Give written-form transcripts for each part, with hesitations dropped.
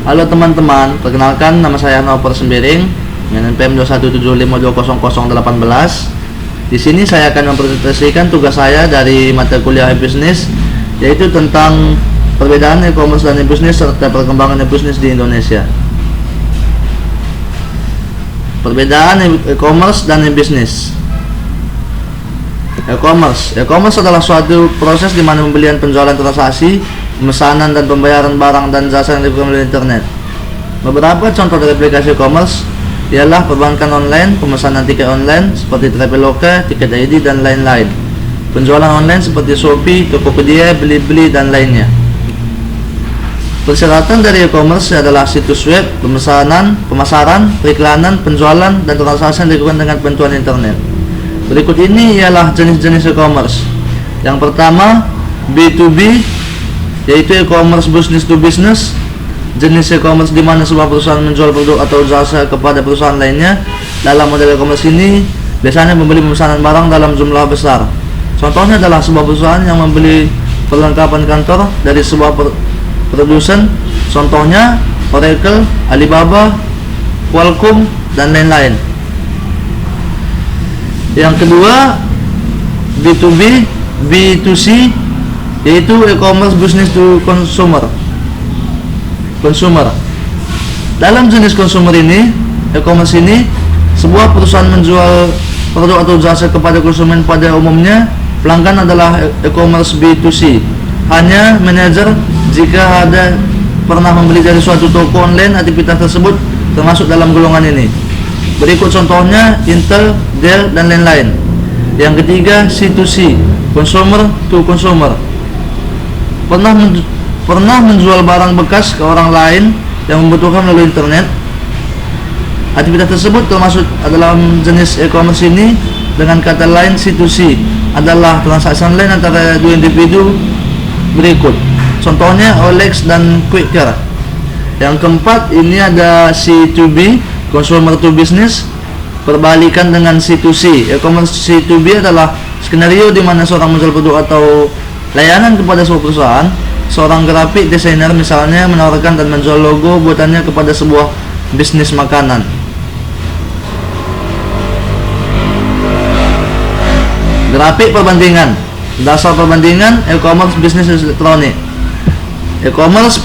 Halo teman-teman, perkenalkan nama saya Noper Sembiring dengan NPM 217752018. Di sini saya akan mempresentasikan tugas saya dari mata kuliah e-business, yaitu tentang perbedaan e-commerce dan e-business serta perkembangan e-business di Indonesia. Perbedaan e-commerce dan e-business. E-commerce adalah suatu proses di mana pembelian, penjualan, transaksi, pemesanan dan pembayaran barang dan jasa yang dilakukan melalui internet. Beberapa contoh dari aplikasi e-commerce ialah perbankan online, pemesanan tiket online seperti Traveloka, Tiket ID dan lain-lain. Penjualan online seperti Shopee, Tokopedia, Bilibili dan lainnya. Persyaratan dari e-commerce adalah situs web, pemesanan, pemasaran, periklanan, penjualan dan transaksi yang dilakukan dengan bantuan internet. Berikut ini ialah jenis-jenis e-commerce. Yang pertama, B2B, yaitu e-commerce business to business. Jenis e-commerce di mana sebuah perusahaan menjual produk atau jasa kepada perusahaan lainnya. Dalam model e-commerce ini, biasanya membeli pemesanan barang dalam jumlah besar. Contohnya adalah sebuah perusahaan yang membeli perlengkapan kantor dari sebuah produsen. Contohnya Oracle, Alibaba, Qualcomm dan lain-lain. Yang kedua, B2B, B2C, yaitu e-commerce business to consumer. Dalam jenis consumer ini, e-commerce ini, sebuah perusahaan menjual produk atau jasa kepada konsumen pada umumnya. Pelanggan adalah e-commerce B2C. Hanya manajer jika ada pernah membeli dari suatu toko online, aktivitas tersebut termasuk dalam golongan ini. Berikut contohnya Intel, Dell dan lain-lain. Yang ketiga, C2C, consumer to consumer. Pernah menjual barang bekas ke orang lain yang membutuhkan melalui internet. Aktivitas tersebut termasuk dalam jenis e-commerce ini. Dengan kata lain, C2C adalah transaksi online antara dua individu. Berikut contohnya OLX dan Quaker. Yang keempat, ini ada C2B, consumer to business. Perbalikan dengan C2C. E-commerce C2B adalah skenario di mana seorang menjual produk atau layanan kepada sebuah perusahaan. Seorang grafik desainer misalnya menawarkan dan menjual logo buatannya kepada sebuah bisnis makanan. Grafik perbandingan. Dasar perbandingan e-commerce bisnis elektronik. E-commerce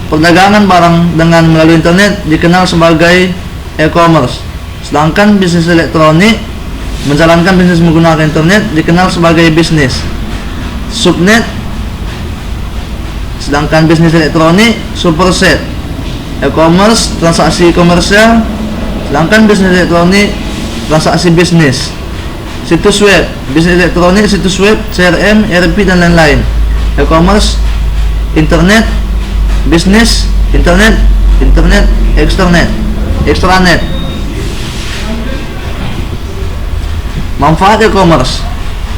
perdagangan barang dengan melalui internet dikenal sebagai e-commerce. Sedangkan bisnis elektronik menjalankan bisnis menggunakan internet dikenal sebagai bisnis subnet. Sedangkan bisnis elektronik superset. E-commerce transaksi komersial, sedangkan bisnis elektronik transaksi bisnis. Situs web, bisnis elektronik, situs web, CRM, ERP dan lain-lain. E-commerce internet, bisnis internet, extranet. Manfaat e-commerce.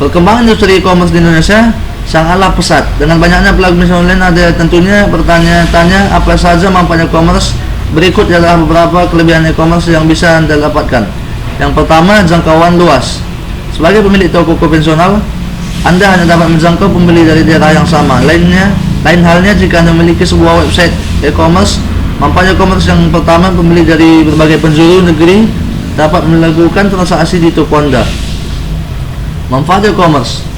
Perkembangan industri e-commerce di Indonesia sangatlah pesat. Dengan banyaknya pelaku bisnis online, ada tentunya bertanya-tanya apa saja manfaat e-commerce. Berikut adalah beberapa kelebihan e-commerce yang bisa Anda dapatkan. Yang pertama, jangkauan luas. Sebagai pemilik toko konvensional, Anda hanya dapat menjangkau pembeli dari daerah yang sama. Lain halnya jika Anda memiliki sebuah website e-commerce. Manfaat e-commerce yang pertama, pembeli dari berbagai penjuru negeri dapat melakukan transaksi di toko Anda. Manfaat e-commerce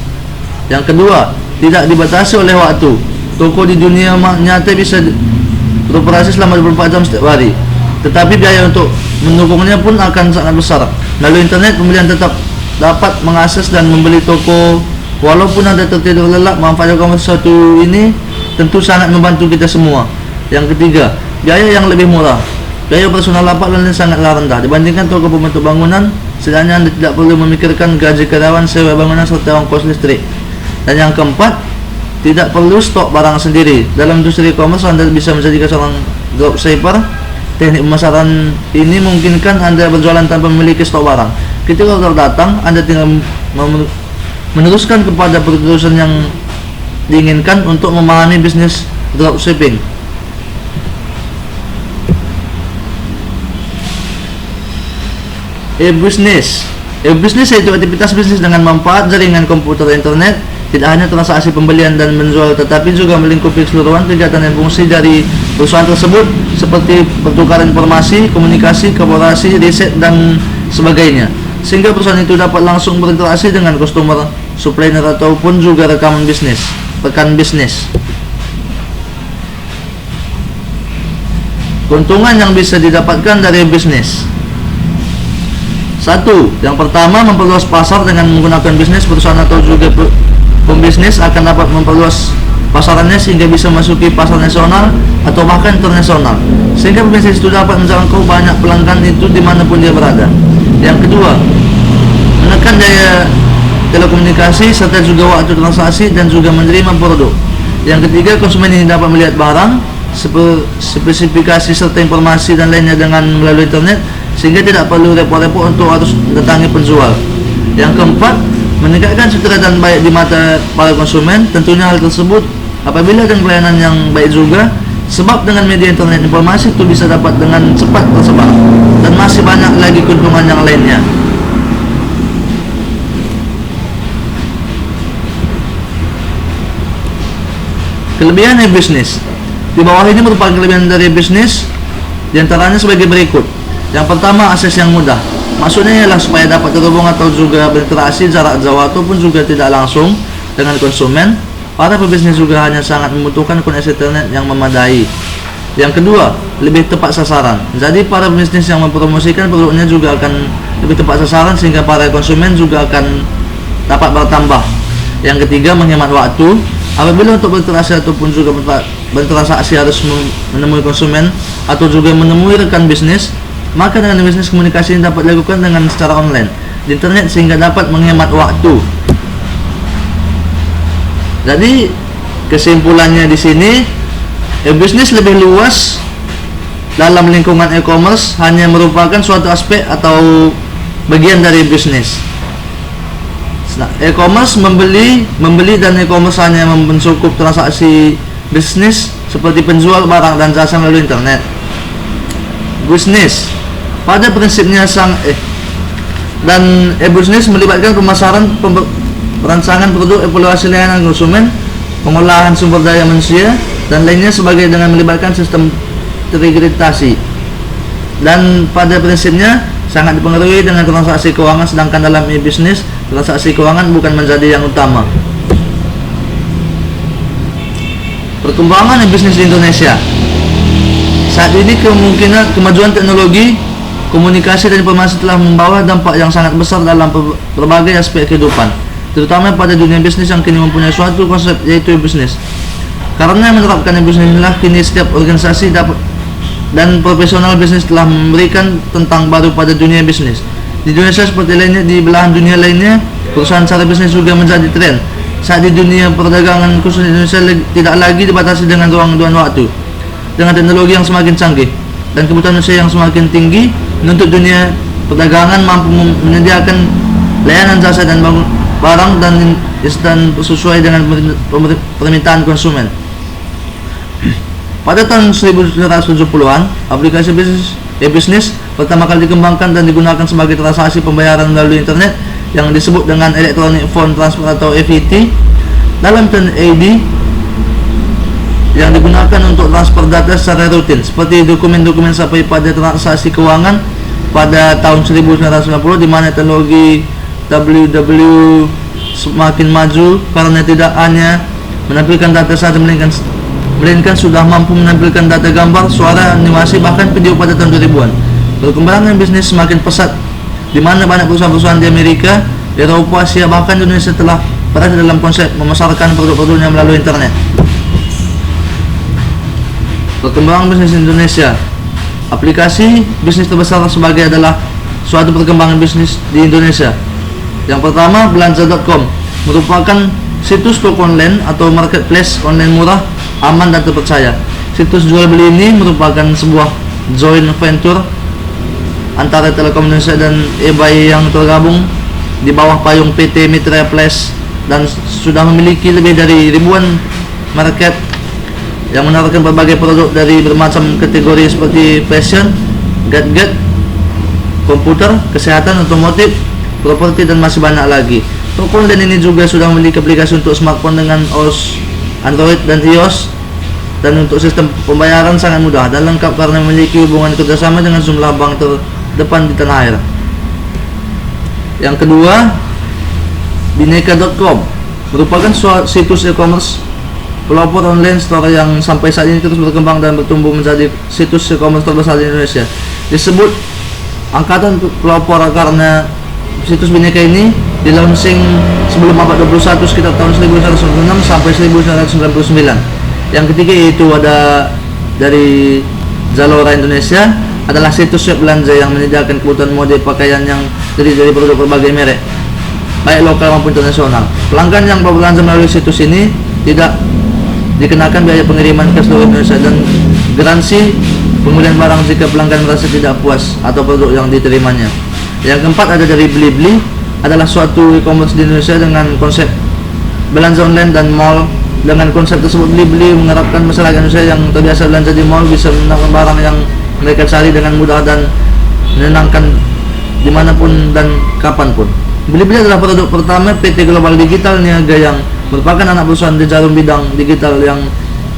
yang kedua, tidak dibatasi oleh waktu. Toko di dunia nyata bisa beroperasi selama 24 jam setiap hari. Tetapi biaya untuk mendukungnya pun akan sangat besar. Melalui internet, pembelian tetap dapat mengakses dan membeli toko walaupun Anda tertidur lelap. Manfaat e-commerce satu ini tentu sangat membantu kita semua. Yang ketiga, biaya yang lebih murah. Biaya operasional lapak lainnya sangatlah rendah dibandingkan toko pembentuk bangunan. Setidaknya Anda tidak perlu memikirkan gaji karyawan, sewa bangunan serta ongkos listrik. Dan yang keempat, tidak perlu stok barang sendiri. Dalam industri e-commerce, Anda bisa menjadikan seorang dropshipper. Teknik pemasaran ini memungkinkan Anda berjualan tanpa memiliki stok barang. Ketika order datang, Anda tinggal meneruskan kepada perusahaan yang diinginkan untuk memahami bisnis dropshipping. E-business yaitu aktivitas bisnis dengan manfaat jaringan komputer internet Tidak hanya transaksi pembelian dan menjual, tetapi juga melingkupi keseluruhan kegiatan dan fungsi dari perusahaan tersebut seperti pertukaran informasi, komunikasi, kolaborasi, riset, dan sebagainya. Sehingga perusahaan itu dapat langsung berinteraksi dengan customer, supplier, ataupun juga rekan bisnis. Keuntungan yang bisa didapatkan dari bisnis. 1. Yang pertama, memperluas pasar. Dengan menggunakan bisnis, perusahaan atau juga pembisnis akan dapat memperluas pasarannya sehingga bisa masuki pasar nasional atau bahkan internasional, sehingga pembisnis itu dapat menjangkau banyak pelanggan itu dimanapun dia berada. Yang kedua, menekan daya telekomunikasi serta juga waktu transaksi dan juga menerima produk. Yang ketiga, konsumen ini dapat melihat barang, spesifikasi serta informasi dan lainnya dengan melalui internet, sehingga tidak perlu repot-repot untuk harus datangi penjual. Yang keempat, meningkatkan citra dan baik di mata para konsumen. Tentunya hal tersebut apabila dengan pelayanan yang baik juga, sebab dengan media internet informasi itu bisa dapat dengan cepat tersebar, dan masih banyak lagi keuntungan yang lainnya. Kelebihan bisnis. Di bawah ini merupakan kelebihan dari bisnis, diantaranya sebagai berikut. Yang pertama, akses yang mudah. Maksudnya ialah supaya dapat terhubung atau juga berinteraksi jarak jauh ataupun juga tidak langsung dengan konsumen. Para pebisnis juga hanya sangat membutuhkan koneksi internet yang memadai. Yang kedua, lebih tepat sasaran. Jadi para pebisnis yang mempromosikan produknya juga akan lebih tepat sasaran, sehingga para konsumen juga akan dapat bertambah. Yang ketiga, menghemat waktu. Apabila untuk berinteraksi ataupun juga bertransaksi harus menemui konsumen atau juga menemui rekan bisnis, maka dengan bisnis komunikasi ini dapat dilakukan dengan secara online di internet, sehingga dapat menghemat waktu. Jadi kesimpulannya di sini, bisnis lebih luas dalam lingkungan e-commerce hanya merupakan suatu aspek atau bagian dari bisnis. Nah, e-commerce membeli dan e-commerce hanya mencukup transaksi bisnis seperti penjual barang dan jasa melalui internet. Bisnis pada prinsipnya bisnis melibatkan pemasaran, perancangan produk, evaluasi layanan konsumen, pengolahan sumber daya manusia dan lainnya sebagai dengan melibatkan sistem terintegrasi. Dan pada prinsipnya sangat dipengaruhi dengan transaksi keuangan, sedangkan dalam e-bisnis transaksi keuangan bukan menjadi yang utama. Perkembangan e-bisnis di Indonesia. Saat ini kemajuan teknologi, komunikasi dan informasi telah membawa dampak yang sangat besar dalam berbagai aspek kehidupan, terutama pada dunia bisnis yang kini mempunyai suatu konsep, yaitu bisnis. Karena menerapkan bisnis inilah kini setiap organisasi dan profesional bisnis telah memberikan tentang baru pada dunia bisnis. Di Indonesia seperti lainnya di belahan dunia lainnya, perusahaan cara bisnis juga menjadi tren. Saat di dunia perdagangan khusus Indonesia tidak lagi dibatasi dengan ruang dan waktu. Dengan teknologi yang semakin canggih dan kebutuhan manusia yang semakin tinggi, menuntut dunia perdagangan mampu menyediakan layanan jasa dan barang dan sesuai dengan permintaan konsumen. Pada tahun 1970-an, aplikasi e-bisnis pertama kali dikembangkan dan digunakan sebagai transaksi pembayaran melalui internet yang disebut dengan Electronic Fund Transfer atau EFT. Dalam turn AD yang digunakan untuk transfer data secara rutin seperti dokumen-dokumen sampai pada transaksi keuangan pada tahun 1990, di mana teknologi WW semakin maju karena tidak hanya menampilkan data saja melainkan sudah mampu menampilkan data gambar, suara, animasi, bahkan video pada tahun 2000-an. Perkembangan bisnis semakin pesat, di mana banyak perusahaan-perusahaan di Amerika, Eropa, Asia, bahkan Indonesia telah berada dalam konsep memasarkan produk-produknya melalui internet. Perkembangan bisnis Indonesia. Aplikasi bisnis terbesar sebagai adalah suatu perkembangan bisnis di Indonesia. Yang pertama, belanja.com merupakan situs toko online atau marketplace online murah, aman dan terpercaya. Situs jual beli ini merupakan sebuah joint venture antara Telkom Indonesia dan eBay yang tergabung di bawah payung PT Mitra Place dan sudah memiliki lebih dari ribuan market yang menawarkan berbagai produk dari bermacam kategori seperti fashion, gadget, komputer, kesehatan, otomotif, properti dan masih banyak lagi. Toko online ini juga sudah memiliki aplikasi untuk smartphone dengan OS Android dan iOS, dan untuk sistem pembayaran sangat mudah dan lengkap karena memiliki hubungan kerjasama dengan sejumlah bank terdepan di tanah air. Yang kedua, Bineka.com merupakan situs e-commerce pelopor online store yang sampai saat ini terus berkembang dan bertumbuh menjadi situs e-commerce terbesar di Indonesia. Disebut angkatan pelopor karena situs Bineka ini di-launching sebelum abad 21 sekitar tahun 1996 sampai 1999. Yang ketiga yaitu ada dari Zalora Indonesia, adalah situs web belanja yang menyediakan kebutuhan mode pakaian yang terdiri dari produk berbagai merek, baik lokal maupun internasional. Pelanggan yang berbelanja melalui situs ini tidak dikenakan biaya pengiriman ke seluruh Indonesia dan garansi pemulihan barang jika pelanggan merasa tidak puas atau produk yang diterimanya. Yang keempat ada dari Blibli, adalah suatu e-commerce di Indonesia dengan konsep belanja online dan mall. Dengan konsep tersebut, Blibli mengharapkan masyarakat Indonesia yang terbiasa belanja di mall bisa mendapatkan barang yang mereka cari dengan mudah dan menyenangkan dimanapun dan kapanpun. Blibli adalah produk pertama PT Global Digital Niaga yang merupakan anak perusahaan di jarum bidang digital yang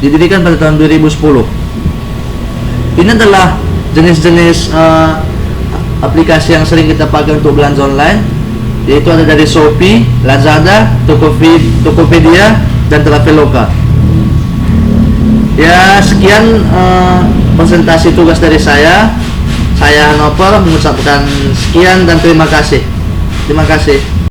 didirikan pada tahun 2010. Ini adalah jenis-jenis aplikasi yang sering kita pakai untuk belanja online, yaitu ada dari Shopee, Lazada, Tokopedia, dan Traveloka. Ya, sekian presentasi tugas dari saya. Saya Hannover mengucapkan sekian dan terima kasih. Terima kasih.